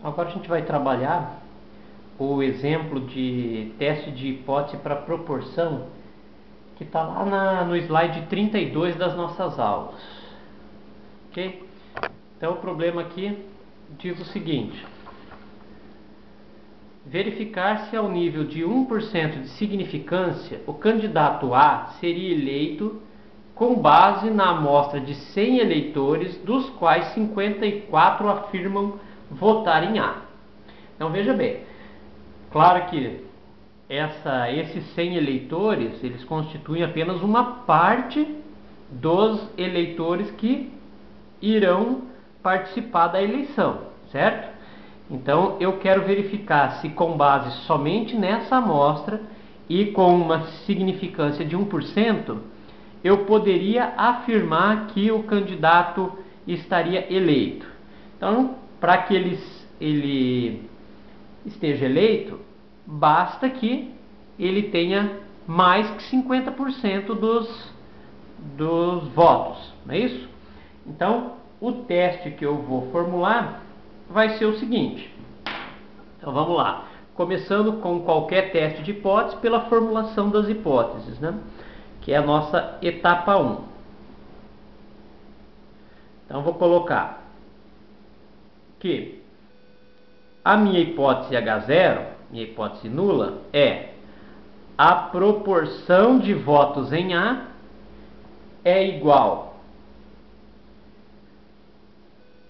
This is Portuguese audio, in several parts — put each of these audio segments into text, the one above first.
Agora a gente vai trabalhar o exemplo de teste de hipótese para proporção que está lá no slide 32 das nossas aulas. Ok? Então o problema aqui diz o seguinte: verificar se ao nível de 1% de significância o candidato A seria eleito com base na amostra de 100 eleitores, dos quais 54 afirmam votar em A. Então veja bem, claro que esses 100 eleitores, eles constituem apenas uma parte dos eleitores que irão participar da eleição, certo? Então eu quero verificar se com base somente nessa amostra e com uma significância de 1%, eu poderia afirmar que o candidato estaria eleito. Então, para que ele esteja eleito, basta que ele tenha mais que 50% dos votos, não é isso? Então, o teste que eu vou formular vai ser o seguinte. Então, vamos lá. Começando com qualquer teste de hipótese pela formulação das hipóteses, né? Que é a nossa etapa 1. Então, vou colocar que a minha hipótese H0, minha hipótese nula, é a proporção de votos em A é igual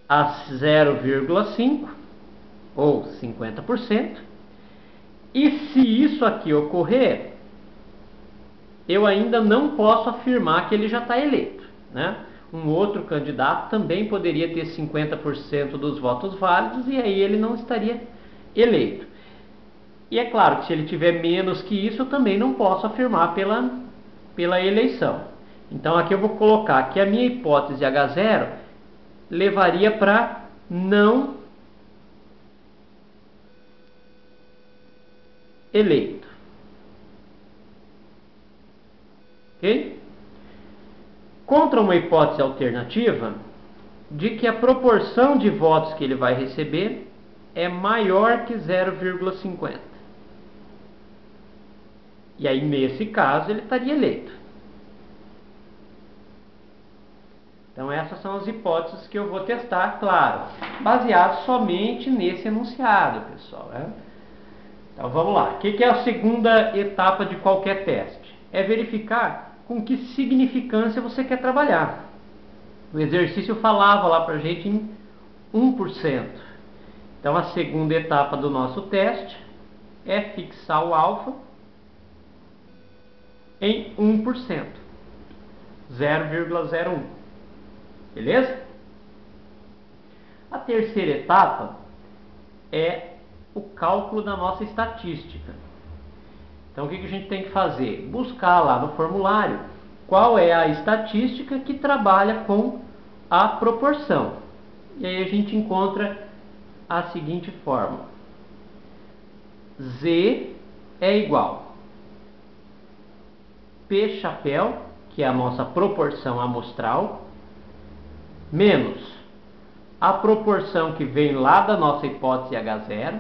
a 0,5 ou 50%. E se isso aqui ocorrer, eu ainda não posso afirmar que ele já está eleito, né? Um outro candidato também poderia ter 50% dos votos válidos e aí ele não estaria eleito. E é claro que se ele tiver menos que isso, eu também não posso afirmar pela eleição. Então aqui eu vou colocar que a minha hipótese H0 levaria para não eleito. Ok? Contra uma hipótese alternativa de que a proporção de votos que ele vai receber é maior que 0,50. E aí, nesse caso, ele estaria eleito. Então, essas são as hipóteses que eu vou testar, claro, baseado somente nesse enunciado, pessoal, né? Então, vamos lá. O que é a segunda etapa de qualquer teste? É verificar com que significância você quer trabalhar. O exercício falava lá para a gente em 1%. Então, a segunda etapa do nosso teste é fixar o alfa em 1%, 0,01. Beleza? A terceira etapa é o cálculo da nossa estatística. Então, o que a gente tem que fazer? Buscar lá no formulário qual é a estatística que trabalha com a proporção. E aí a gente encontra a seguinte fórmula. Z é igual P chapéu, que é a nossa proporção amostral, menos a proporção que vem lá da nossa hipótese H0,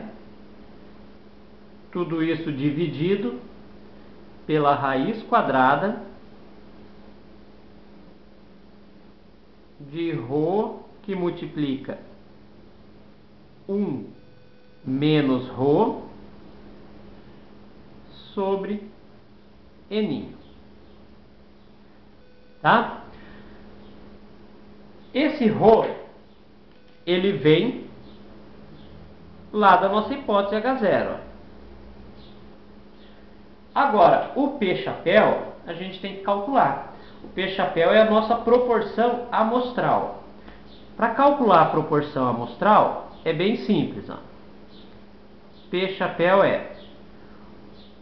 tudo isso dividido pela raiz quadrada de ρ, que multiplica 1 menos ρ sobre N. Tá? Esse ρ, ele vem lá da nossa hipótese H0. Agora, o P chapéu, a gente tem que calcular. O P chapéu é a nossa proporção amostral. Para calcular a proporção amostral, é bem simples. Ó. P chapéu é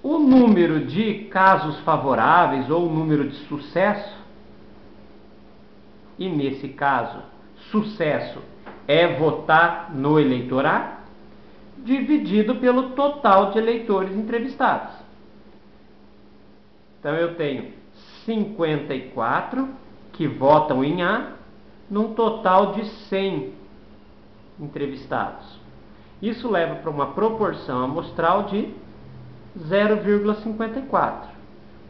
o número de casos favoráveis ou o número de sucesso. E nesse caso, sucesso é votar no eleitor A, dividido pelo total de eleitores entrevistados. Então eu tenho 54 que votam em A, num total de 100 entrevistados. Isso leva para uma proporção amostral de 0,54.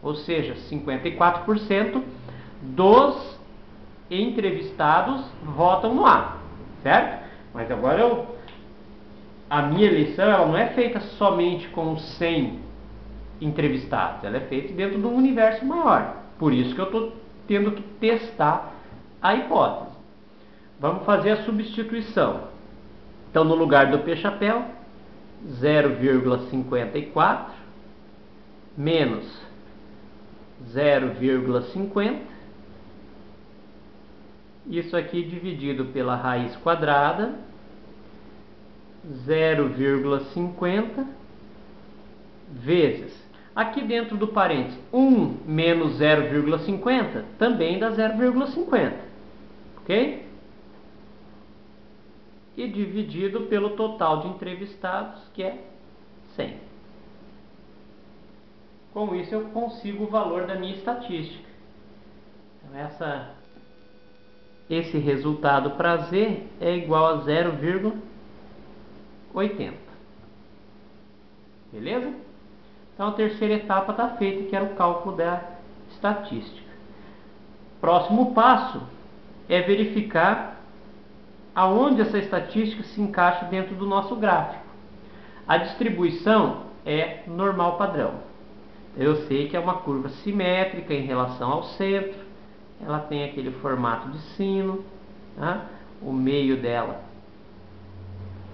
Ou seja, 54% dos entrevistados votam no A, certo? Mas agora a minha eleição ela não é feita somente com 100 entrevistados, ela é feita dentro de um universo maior. Por isso que eu estou tendo que testar a hipótese. Vamos fazer a substituição. Então, no lugar do P-chapéu, 0,54 menos 0,50. Isso aqui dividido pela raiz quadrada, 0,50 vezes. Aqui dentro do parênteses, 1 menos 0,50 também dá 0,50. Ok? E dividido pelo total de entrevistados, que é 100. Com isso eu consigo o valor da minha estatística. Então esse resultado para Z é igual a 0,80. Beleza? Então a terceira etapa está feita, que era o cálculo da estatística. Próximo passo é verificar aonde essa estatística se encaixa dentro do nosso gráfico. A distribuição é normal padrão. Eu sei que é uma curva simétrica em relação ao centro. Ela tem aquele formato de sino, tá? O meio dela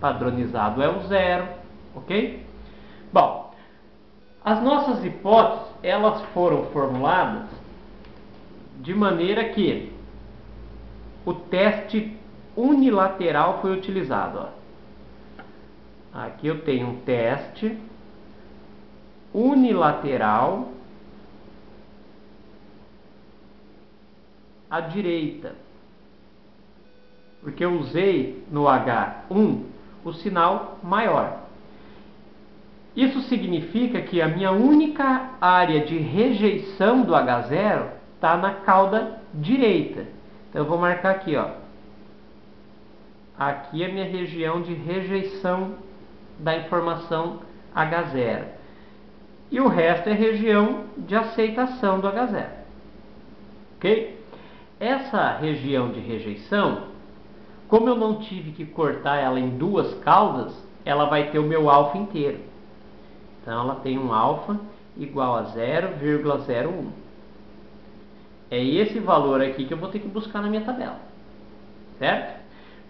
padronizado é o 0, ok? Bom, as nossas hipóteses elas foram formuladas de maneira que o teste unilateral foi utilizado. Ó. Aqui eu tenho um teste unilateral à direita, porque eu usei no H1 o sinal maior. Isso significa que a minha única área de rejeição do H0 está na cauda direita. Então eu vou marcar aqui, ó. Aqui é a minha região de rejeição da informação H0. E o resto é região de aceitação do H0. Ok? Essa região de rejeição, como eu não tive que cortar ela em duas caudas, ela vai ter o meu alfa inteiro. Então ela tem um alfa igual a 0,01. É esse valor aqui que eu vou ter que buscar na minha tabela. Certo?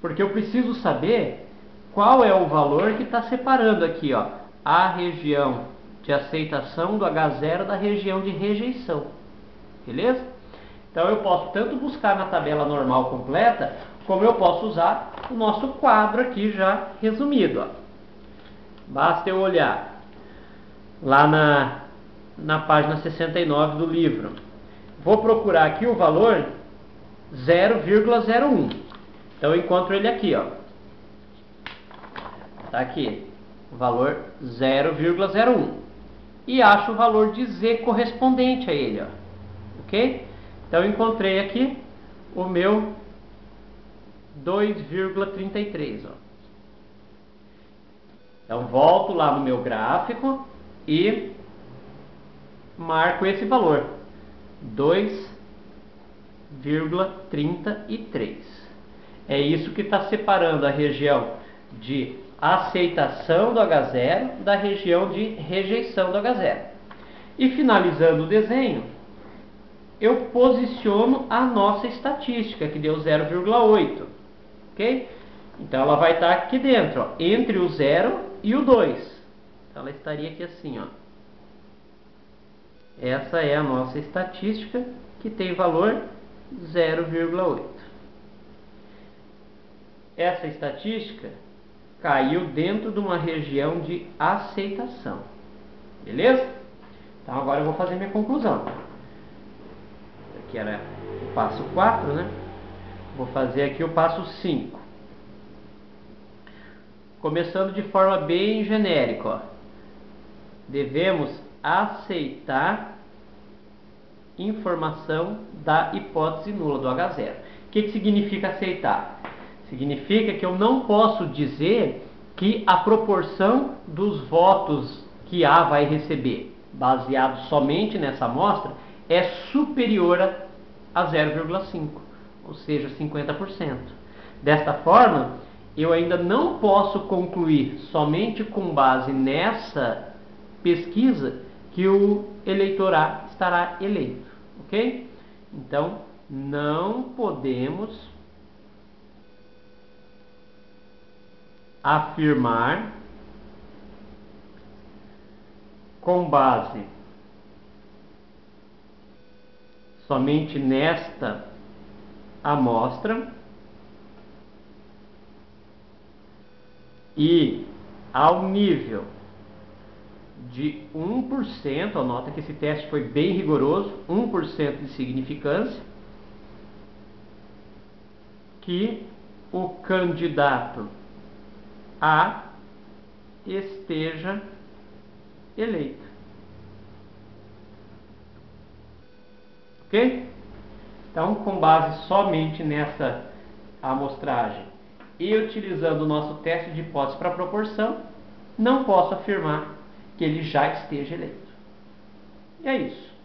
Porque eu preciso saber qual é o valor que está separando aqui, ó, a região de aceitação do H0 da região de rejeição. Beleza? Então eu posso tanto buscar na tabela normal completa, como eu posso usar o nosso quadro aqui já resumido. Ó. Basta eu olhar lá na página 69 do livro. Vou procurar aqui o valor 0,01. Então eu encontro ele aqui, ó. Tá aqui, o valor 0,01. E acho o valor de Z correspondente a ele, ó. Ok? Então eu encontrei aqui o meu 2,33, ó. Então volto lá no meu gráfico e marco esse valor, 2,33. É isso que está separando a região de aceitação do H0 da região de rejeição do H0. E finalizando o desenho, eu posiciono a nossa estatística, que deu 0,8. Ok? Então ela vai estar aqui dentro, ó, entre o 0 e o 2. Então ela estaria aqui assim, ó. Essa é a nossa estatística, que tem valor 0,8. Essa estatística caiu dentro de uma região de aceitação. Beleza? Então agora eu vou fazer minha conclusão. Aqui era o passo 4, né? Vou fazer aqui o passo 5. Começando de forma bem genérica, ó. Devemos aceitar informação da hipótese nula do H0. O que significa aceitar? Significa que eu não posso dizer que a proporção dos votos que A vai receber, baseado somente nessa amostra, é superior a 0,5, ou seja, 50%. Desta forma, eu ainda não posso concluir somente com base nessa pesquisa que o eleitor A estará eleito, ok? Então, não podemos afirmar com base somente nesta amostra e ao nível de 1%, nota que esse teste foi bem rigoroso, 1% de significância, que o candidato A esteja eleito. Ok? Então, com base somente nessa amostragem e utilizando o nosso teste de hipótese para proporção, não posso afirmar que ele já esteja eleito. E é isso.